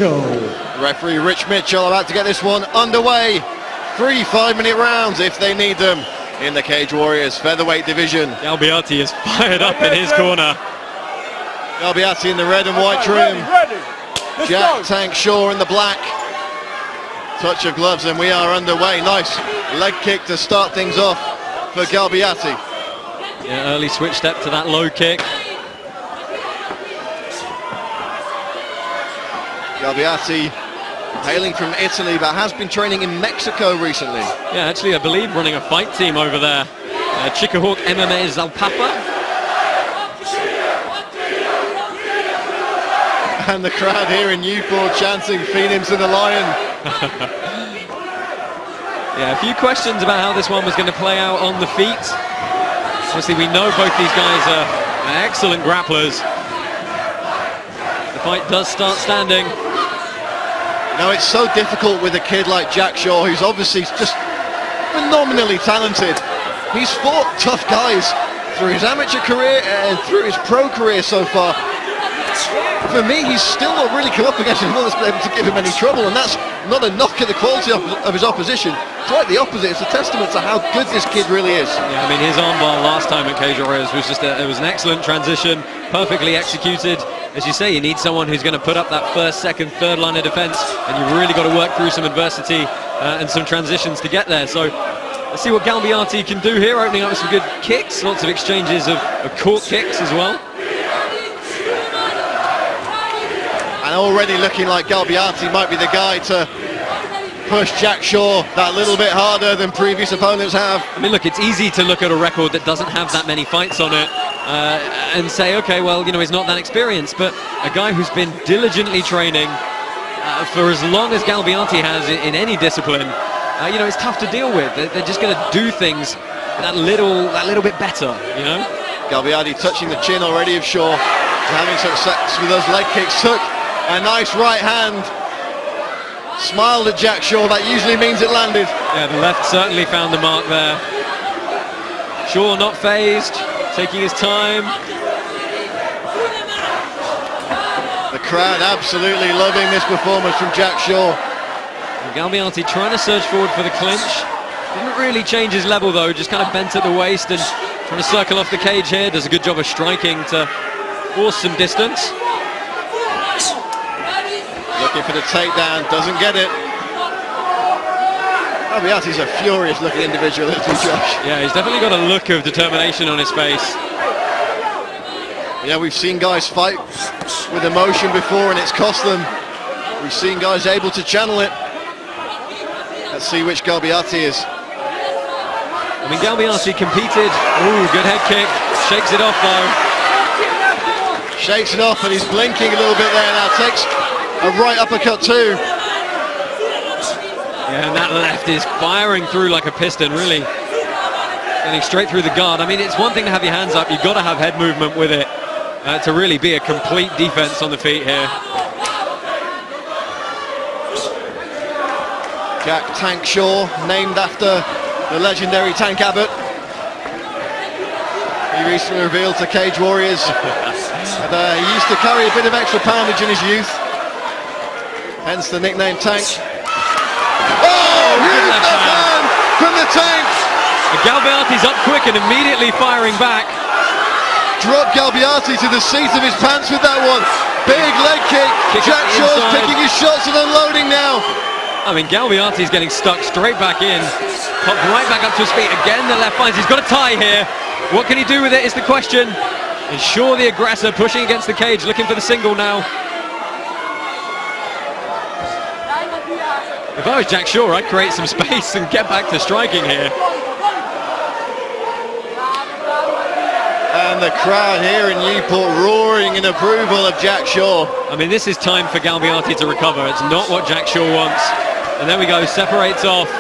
Referee Rich Mitchell about to get this one underway. 3 5-minute rounds if they need them in the Cage Warriors featherweight division. Galbiati is fired up in his corner. Galbiati in the red and white trim. Jack Tank Shaw in the black. Touch of gloves and we are underway. Nice leg kick to start things off for Galbiati. Yeah, early switch step to that low kick. Galbiati hailing from Italy but has been training in Mexico recently. Yeah, actually I believe running a fight team over there. Chicahawk MMA Zalpapa. And the crowd here in Newport chanting Phoenix to the Lion. Yeah, a few questions about how this one was going to play out on the feet. Obviously we know both these guys are excellent grapplers. The fight does start standing. Now it's so difficult with a kid like Jack Shaw, who's obviously just phenomenally talented. He's fought tough guys through his amateur career and through his pro career so far. For me, he's still not really come up against anyone that's been able to give him any trouble, and that's not a knock at the quality of his opposition. Quite the opposite. It's a testament to how good this kid really is. Yeah, I mean, his armbar last time at Cage Warriors was just it was an excellent transition, perfectly executed. As you say, you need someone who's going to put up that first, second, third line of defense, and you've really got to work through some adversity and some transitions to get there. So let's see what Galbiati can do here, opening up with some good kicks, lots of exchanges of court kicks as well. And already looking like Galbiati might be the guy to push Jack Shaw that little bit harder than previous opponents have. I mean, look, it's easy to look at a record that doesn't have that many fights on it and say, okay, well, you know, he's not that experienced, but a guy who's been diligently training for as long as Galbiati has in any discipline, you know, it's tough to deal with. They're just going to do things that little bit better, you know? Galbiati touching the chin already of Shaw, having success with those leg kicks. Took a nice right hand, smiled at Jack Shaw, that usually means it landed. Yeah, the left certainly found the mark there. Shaw not phased, taking his time. The crowd absolutely loving this performance from Jack Shaw. And Galbiati trying to surge forward for the clinch. Didn't really change his level though, just kind of bent at the waist and trying to circle off the cage here. Does a good job of striking to force some distance. Looking for the takedown, doesn't get it. Galbiati's a furious looking individual, isn't he, Josh? Yeah, he's definitely got a look of determination on his face. Yeah, we've seen guys fight with emotion before and it's cost them. We've seen guys able to channel it. Let's see which Galbiati is. I mean, Galbiati competed. Ooh, good head kick. Shakes it off though. Shakes it off and he's blinking a little bit there now. Takes a right uppercut too. Yeah, and that left is firing through like a piston, really getting straight through the guard. I mean, it's one thing to have your hands up, you've got to have head movement with it to really be a complete defense on the feet here. Jack Tank Shaw, named after the legendary Tank Abbott. He recently revealed to Cage Warriors that he used to carry a bit of extra poundage in his youth. Hence the nickname Tank. Oh, huge left hand from the Tank! Galbiati's up quick and immediately firing back. Dropped Galbiati to the seat of his pants with that one. Big leg kick. Jack Shaw's picking his shots and unloading now. I mean, Galbiati's getting stuck straight back in. Popped right back up to his feet. Again, the left finds. He's got a tie here. What can he do with it is the question. And Shaw, the aggressor, pushing against the cage, looking for the single now. If I was Jack Shaw, I'd create some space and get back to striking here. And the crowd here in Newport roaring in approval of Jack Shaw. I mean, this is time for Galbiati to recover. It's not what Jack Shaw wants. And there we go, separates off.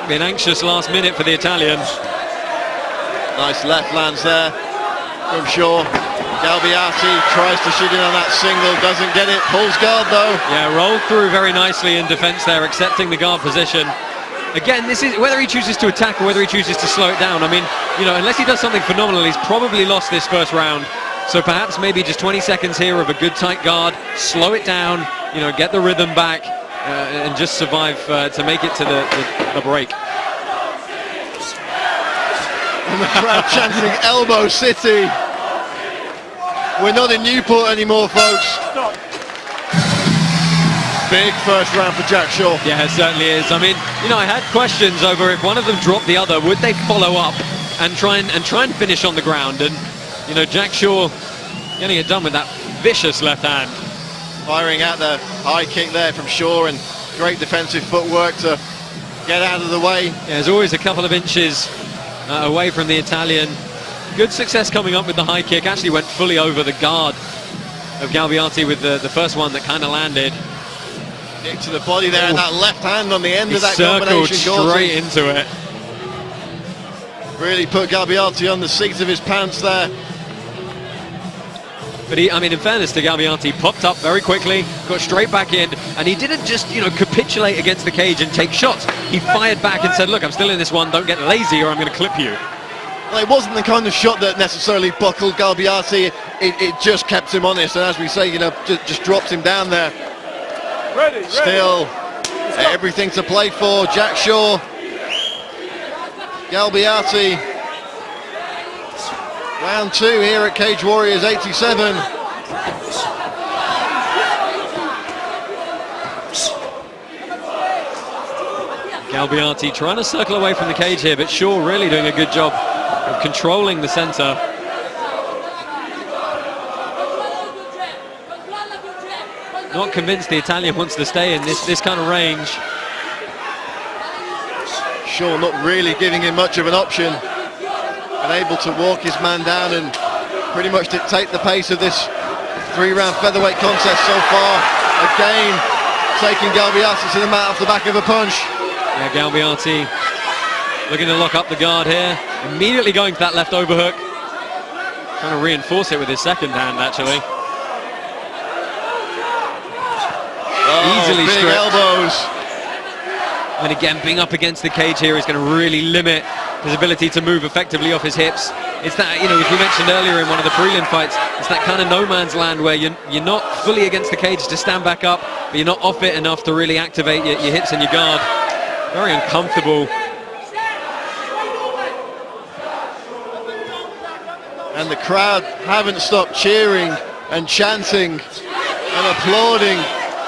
Be an anxious last minute for the Italian. Nice left lands there from Shaw. Galbiati tries to shoot in on that single, doesn't get it, pulls guard though. Yeah, rolled through very nicely in defense there, accepting the guard position. Again, this is whether he chooses to attack or whether he chooses to slow it down. I mean, you know, unless he does something phenomenal, he's probably lost this first round. So perhaps maybe just 20 seconds here of a good tight guard, slow it down, you know, get the rhythm back, and just survive to make it to the break. And the crowd chanting Elbow City. We're not in Newport anymore, folks. Big first round for Jack Shaw. Yeah, it certainly is. I mean, you know, I had questions over if one of them dropped the other, would they follow up and try and finish on the ground? And you know, Jack Shaw getting it done with that vicious left hand. Firing out the high kick there from Shaw, and great defensive footwork to get out of the way. Yeah, there's always a couple of inches away from the Italian. Good success coming up with the high kick. Actually went fully over the guard of Galbiati with the first one that kind of landed. Kick to the body there, and that left hand on the end of that circled combination. Straight into it. Really put Galbiati on the seat of his pants there. But he, I mean, in fairness to Galbiati, popped up very quickly, got straight back in, and he didn't just, you know, capitulate against the cage and take shots. He fired back and said, look, I'm still in this one, don't get lazy or I'm going to clip you. Well, it wasn't the kind of shot that necessarily buckled Galbiati. It just kept him honest, and as we say, you know, just dropped him down there. Still, everything to play for. Jack Shaw, Galbiati. Round 2 here at Cage Warriors 87. Galbiati trying to circle away from the cage here, but Shaw really doing a good job of controlling the center. Not convinced the Italian wants to stay in this kind of range. Shaw not really giving him much of an option. And able to walk his man down and pretty much dictate the pace of this 3-round featherweight contest so far. Again, taking Galbiati to the mat off the back of a punch. Yeah, Galbiati looking to lock up the guard here. Immediately going for that left overhook. Trying to reinforce it with his second hand, actually. Easily big stripped. Elbows. And again, being up against the cage here is going to really limit his ability to move effectively off his hips. It's that, you know, as we mentioned earlier in one of the prelim fights, it's that kind of no man's land where you're not fully against the cage to stand back up, but you're not off it enough to really activate your hips and your guard. Very uncomfortable. And the crowd haven't stopped cheering and chanting and applauding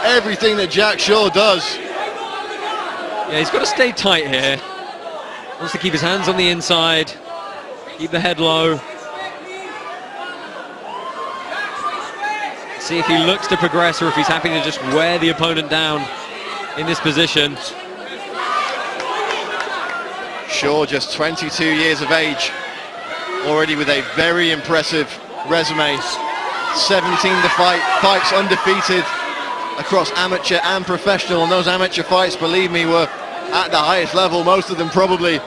everything that Jack Shaw does. Yeah, he's got to stay tight here. Wants to keep his hands on the inside, keep the head low. See if he looks to progress or if he's happy to just wear the opponent down in this position. Shaw, just 22 years of age, already with a very impressive resume. 17 fights undefeated across amateur and professional, and those amateur fights, believe me, were at the highest level, most of them probably at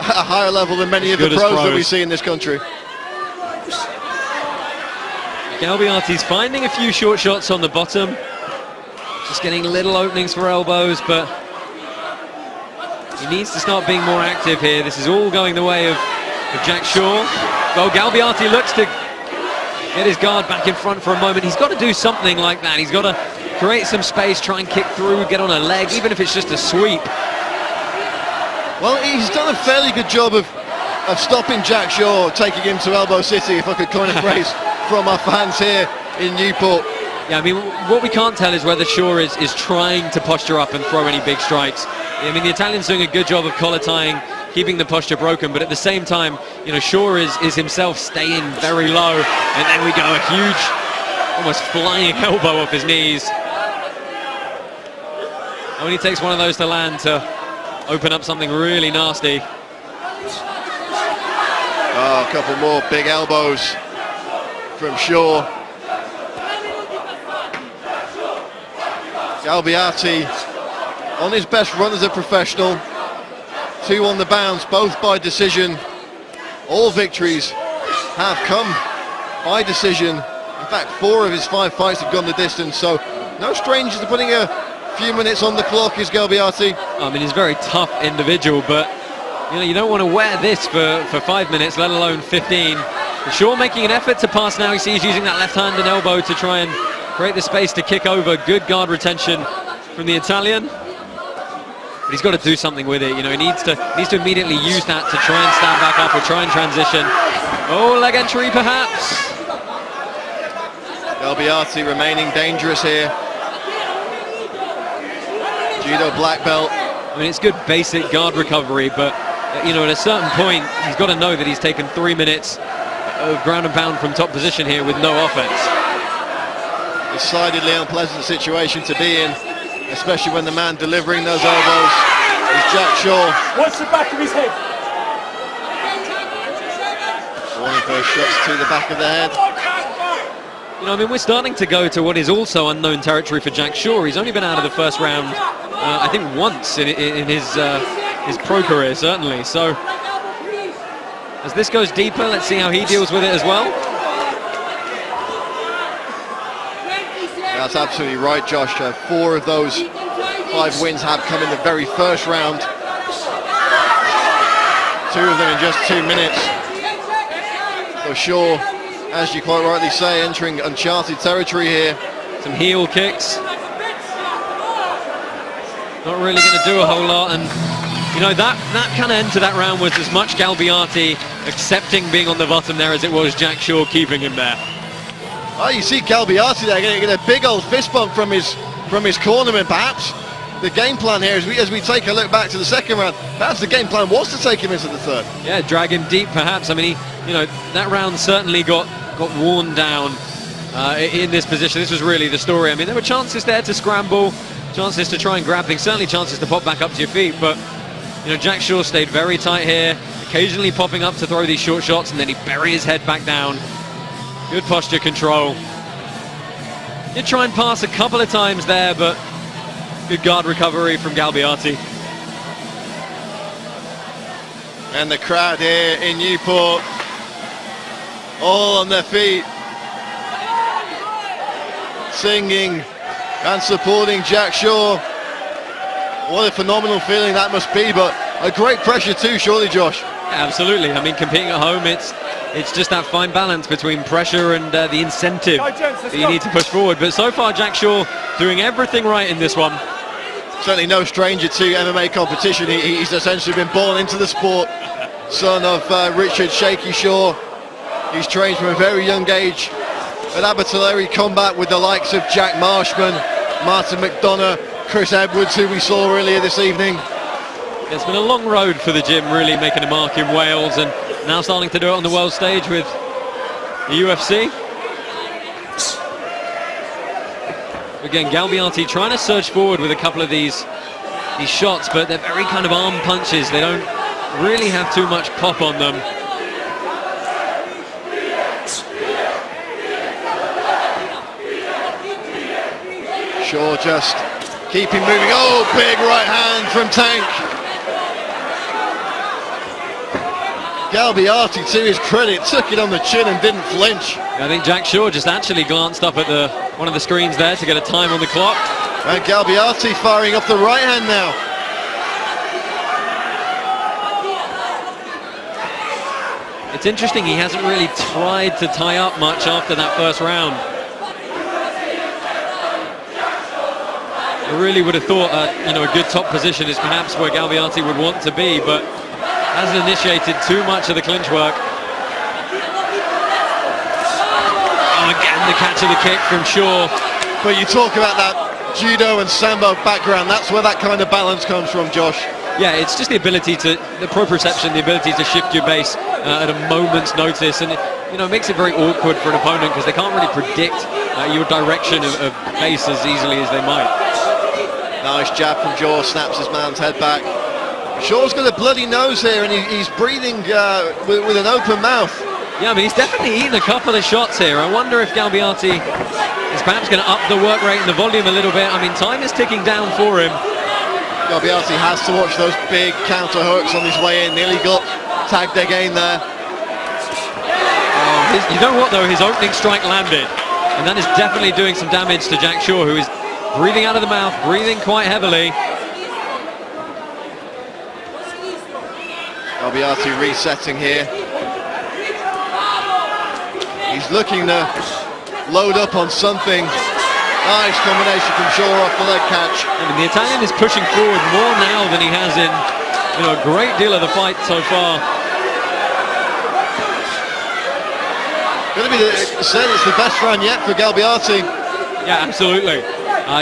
a higher level than many of the pros that we see in this country. Galbiati's finding a few short shots on the bottom, just getting little openings for elbows, but he needs to start being more active here. This is all going the way of Jack Shaw. Well, Galbiati looks to get his guard back in front for a moment. He's got to do something like that. He's got to create some space, try and kick through, get on a leg, even if it's just a sweep. Well, he's done a fairly good job of stopping Jack Shaw, taking him to Elbow City, if I could coin a phrase from our fans here in Newport. Yeah, I mean, what we can't tell is whether Shaw is trying to posture up and throw any big strikes. I mean, the Italian's doing a good job of collar tying, keeping the posture broken, but at the same time, you know, Shaw is himself staying very low, and then we go a huge, almost flying elbow off his knees. Only takes one of those to land to open up something really nasty. Oh, a couple more big elbows from Shaw. Galbiati on his best run as a professional. 2 on the bounce, both by decision. All victories have come by decision. In fact, 4 of his 5 fights have gone the distance, so no stranger to putting a few minutes on the clock is Galbiati. I mean, he's a very tough individual, but you know, you don't want to wear this for 5 minutes, let alone 15. Shaw making an effort to pass now. He sees using that left hand and elbow to try and create the space to kick over. Good guard retention from the Italian. But he's got to do something with it. You know, he needs to immediately use that to try and stand back up or try and transition. Oh, leg entry perhaps. Galbiati remaining dangerous here. Judo black belt. I mean, it's good basic guard recovery, but you know, at a certain point, he's got to know that he's taken 3 minutes of ground and pound from top position here with no offense. Decidedly unpleasant situation to be in, especially when the man delivering those elbows is Jack Shaw. Watch the back of his head. Warning for shots to the back of the head. You know, I mean, we're starting to go to what is also unknown territory for Jack Shaw. He's only been out of the first round, I think, once in his pro career, certainly. So, as this goes deeper, let's see how he deals with it as well. That's absolutely right, Josh. 4 of those 5 wins have come in the very first round. 2 of them in just 2 minutes. So Shaw, as you quite rightly say, entering uncharted territory here. Some heel kicks. Not really going to do a whole lot, and you know, that kind of end to that round was as much Galbiati accepting being on the bottom there as it was Jack Shaw keeping him there. Oh, you see Galbiati there getting a big old fist bump from his cornerman. Perhaps the game plan here, as we take a look back to the second round, perhaps the game plan was to take him into the third. Yeah, drag him deep perhaps. I mean, you know, that round certainly got worn down in this position. This was really the story. I mean, there were chances there to scramble, chances to try and grab things, certainly chances to pop back up to your feet, but you know, Jack Shaw stayed very tight here, occasionally popping up to throw these short shots, and then he'd bury his head back down. Good posture control. Did try and pass a couple of times there, but good guard recovery from Galbiati. And the crowd here in Newport, all on their feet, singing and supporting Jack Shaw. What a phenomenal feeling that must be, but a great pressure too, surely, Josh. Yeah, absolutely. I mean, competing at home, it's just that fine balance between pressure and the incentive that you need to push forward. But so far, Jack Shaw doing everything right in this one. Certainly no stranger to MMA competition. He's essentially been born into the sport. Son of Richard Shaky Shaw. He's trained from a very young age at Abertillery Combat with the likes of Jack Marshman, Martin McDonough, Chris Edwards, who we saw earlier this evening. It's been a long road for the gym, really making a mark in Wales, and now starting to do it on the world stage with the UFC. Again, Galbiati trying to surge forward with a couple of these shots, but they're very kind of arm punches. They don't really have too much pop on them. Shaw just keeping moving. Oh, big right hand from Tank. Galbiati, to his credit, took it on the chin and didn't flinch. I think Jack Shaw just actually glanced up at one of the screens there to get a time on the clock. And Galbiati firing off the right hand now. It's interesting, he hasn't really tried to tie up much after that first round. I really would have thought you know, a good top position is perhaps where Galbiati would want to be, but hasn't initiated too much of the clinch work. Oh, again, the catch of the kick from Shaw. But you talk about that judo and sambo background, that's where that kind of balance comes from, Josh. Yeah, it's just the ability to, the proprioception, the ability to shift your base at a moment's notice, and it, you know, makes it very awkward for an opponent because they can't really predict your direction of base as easily as they might. Nice jab from Shaw, snaps his man's head back. Shaw's got a bloody nose here, and he's breathing with an open mouth. Yeah, I mean, he's definitely eaten a couple of shots here. I wonder if Galbiati is perhaps going to up the work rate and the volume a little bit. I mean, time is ticking down for him. Galbiati has to watch those big counter hooks on his way in. Nearly got tagged again there. You know what, though? His opening strike landed, and that is definitely doing some damage to Jack Shaw, who is breathing out of the mouth, breathing quite heavily. Galbiati resetting here. He's looking to load up on something. Nice combination from Shaw off the leg catch. I mean, the Italian is pushing forward more now than he has in, a great deal of the fight so far. Going to be said it's the best round yet for Galbiati. Yeah, absolutely.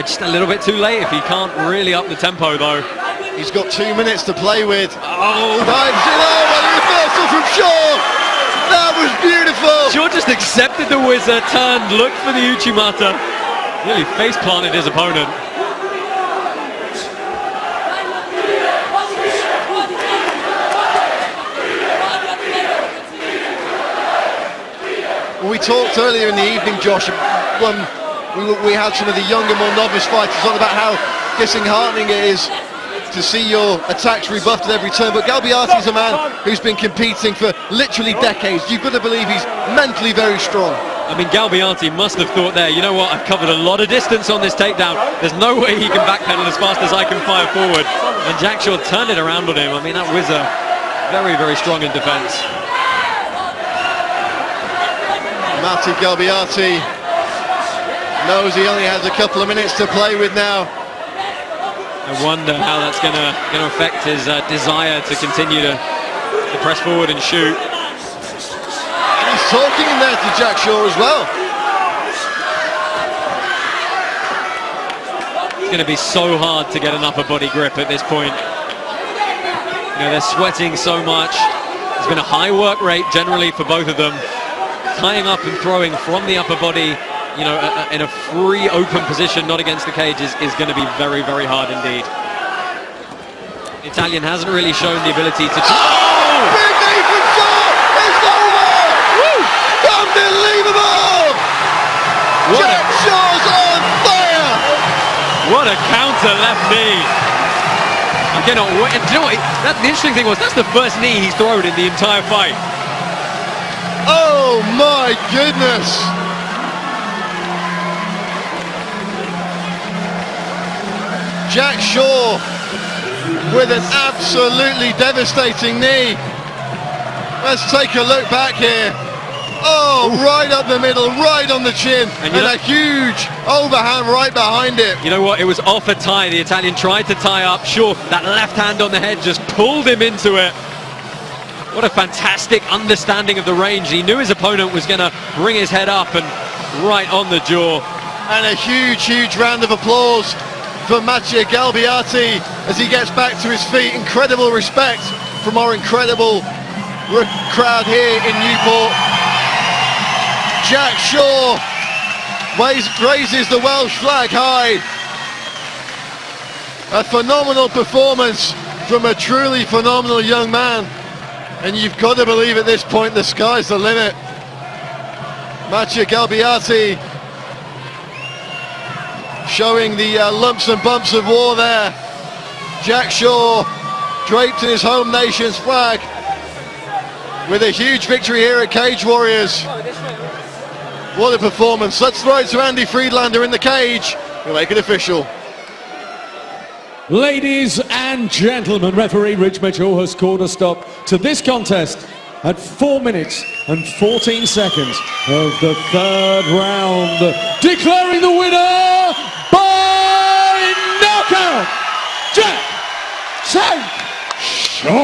Just a little bit too late if he can't really up the tempo, though. He's got 2 minutes to play with. Oh, dives in. Oh, what a reversal from Shaw. That was beautiful. Shaw just accepted the whizzer, turned, looked for the Uchimata. Nearly face planted his opponent. We talked earlier in the evening, Josh, when we had some of the younger, more novice fighters on about how disheartening it is to see your attacks rebuffed at every turn. But Galbiati's a man who's been competing for literally decades. You've got to believe he's mentally very strong. I mean, Galbiati must have thought there, you know what, I've covered a lot of distance on this takedown. There's no way he can backpedal as fast as I can fire forward. And Jack Shaw turned it around on him. I mean, that whizzer, very, very strong in defense. Mattia Galbiati knows he only has a couple of minutes to play with now. I wonder how that's going to affect his desire to continue to press forward and shoot. He's talking in there to Jack Shaw as well. It's going to be so hard to get an upper body grip at this point. They're sweating so much. There's been a high work rate generally for both of them. Tying up and throwing from the upper body, in a free open position, not against the cage, is going to be very, very hard indeed. The Italian hasn't really shown the ability to... Oh! Big knee from Shaw! It's over! Woo! Unbelievable! Jack Shaw's on fire! What a counter left knee! I cannot wait. And do you know what? The interesting thing was, that's the first knee he's thrown in the entire fight. Oh my goodness! Jack Shaw with an absolutely devastating knee. Let's take a look back here. Oh, right up the middle, right on the chin, and a huge overhand right behind it. You know what? It was off a tie. The Italian tried to tie up. Shaw, that left hand on the head just pulled him into it. What a fantastic understanding of the range. He knew his opponent was going to bring his head up and right on the jaw. And a huge, huge round of applause for Mattia Galbiati as he gets back to his feet. Incredible respect from our incredible crowd here in Newport. Jack Shaw raises the Welsh flag high. A phenomenal performance from a truly phenomenal young man. And you've got to believe at this point the sky's the limit. Mattia Galbiati showing the lumps and bumps of war there. Jack Shaw draped in his home nation's flag with a huge victory here at Cage Warriors. What a performance. Let's throw it to Andy Friedlander in the cage. We'll make it official. Ladies and gentlemen, referee Rich Mitchell has called a stop to this contest at 4 minutes and 14 seconds of the third round, declaring the winner by knockout, Jack Shaw.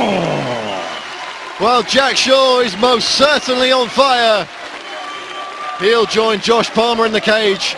Well, Jack Shaw is most certainly on fire. He'll join Josh Palmer in the cage.